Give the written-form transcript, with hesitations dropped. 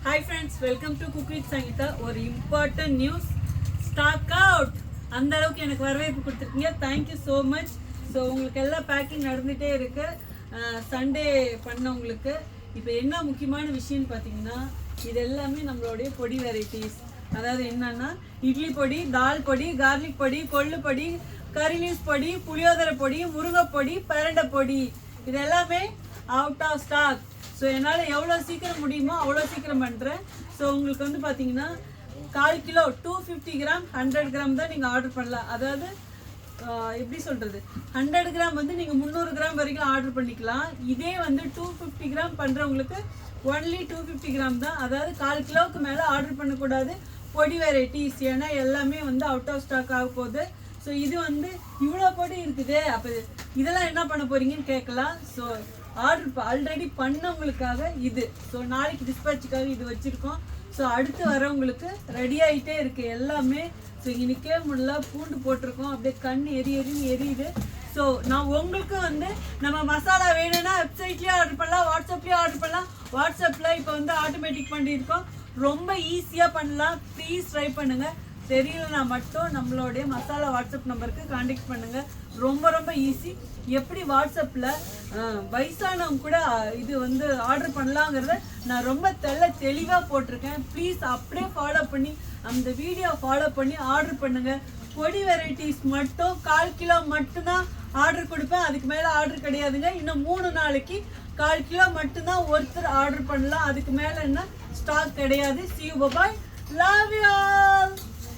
Hi friends, welcome to Cook with Sangeeta. ஒரு important news, stock out. அந்த அளவுக்கு எனக்கு வரவேற்பு கொடுத்துருக்கீங்க. Thank you so much. So உங்களுக்கு எல்லாம் பேக்கிங் நடந்துகிட்டே இருக்கு. சண்டே பண்ணவங்களுக்கு இப்போ என்ன முக்கியமான விஷயம்னு பார்த்தீங்கன்னா, இது எல்லாமே நம்மளுடைய பொடி வெரைட்டிஸ். அதாவது என்னன்னா, இட்லி பொடி, தால் பொடி, கார்லிக் பொடி, கொள்ளு பொடி, கறி லீவ்ஸ் பொடி, புளியோதரை பொடி, முருங்கை பொடி, பரண்டை பொடி, இது எல்லாமே அவுட் ஆஃப் ஸ்டாக். ஸோ என்னால் எவ்வளோ சீக்கிரம் முடியுமோ அவ்வளோ சீக்கிரம் பண்ணுறேன். ஸோ உங்களுக்கு வந்து பார்த்தீங்கன்னா 1/4 கிலோ 250 கிராம் 100 கிராம் தான் நீங்கள் ஆர்டர் பண்ணலாம். அதாவது எப்படி சொல்கிறது, 100 கிராம் வந்து நீங்கள் 300 கிராம் வரைக்கும் ஆர்டர் பண்ணிக்கலாம். இதே வந்து 250 கிராம் பண்ணுறவங்களுக்கு ஒன்லி 250 கிராம் தான். அதாவது 1/4 கிலோவுக்கு மேலே ஆர்டர் பண்ணக்கூடாது பொடி வெரைட்டிஸ். ஏன்னா எல்லாமே வந்து அவுட் ஆஃப் ஸ்டாக் ஆக போகுது. ஸோ இது வந்து இவ்வளோ பொடி இருக்குது, அப்போ இதெல்லாம் என்ன பண்ண போகிறீங்கன்னு கேட்கலாம். ஸோ ஆர்டர் ஆல்ரெடி பண்ணவங்களுக்காக இது. ஸோ நாளைக்கு டிஸ்பேச்சுக்காக இது வச்சுருக்கோம். ஸோ அடுத்து வரவங்களுக்கு ரெடி ஆகிட்டே இருக்குது எல்லாமே. ஸோ இன்னைக்கே முடியல, பூண்டு போட்டிருக்கோம், அப்படியே கண் எரியுது. ஸோ நான் உங்களுக்கு வந்து நம்ம மசாலா வேணும்னா வெப்சைட்லேயே ஆர்டர் பண்ணலாம், வாட்ஸ்அப்லேயே ஆர்டர் பண்ணலாம். வாட்ஸ்அப்பில் இப்போ வந்து ஆட்டோமேட்டிக் பண்ணியிருக்கோம், ரொம்ப ஈஸியாக பண்ணலாம். ப்ளீஸ் ட்ரை பண்ணுங்கள். தெரியலனா மட்டும் நம்மளுடைய மசாலா வாட்ஸ்அப் நம்பருக்கு காண்டாக்ட் பண்ணுங்கள். ரொம்ப ஈஸி. எப்படி வாட்ஸ்அப்பில் வயசானவங்க கூட இது வந்து ஆர்டர் பண்ணலாங்கிறத நான் ரொம்ப தெளிவாக போட்டிருக்கேன். ப்ளீஸ் அப்படியே ஃபாலோ பண்ணி அந்த வீடியோ ஃபாலோ பண்ணி ஆர்டர் பண்ணுங்கள். பொடி வெரைட்டிஸ் மட்டும் 1/4 கிலோ மட்டும்தான் ஆர்டர் கொடுப்பேன், அதுக்கு மேலே ஆர்டர் கிடையாதுங்க. இன்னும் 3 நாளைக்கு 1/4 கிலோ மட்டும்தான் ஒருத்தர் ஆர்டர் பண்ணலாம், அதுக்கு மேலே என்ன ஸ்டாக் கிடையாது. See you, bye bye, love you all.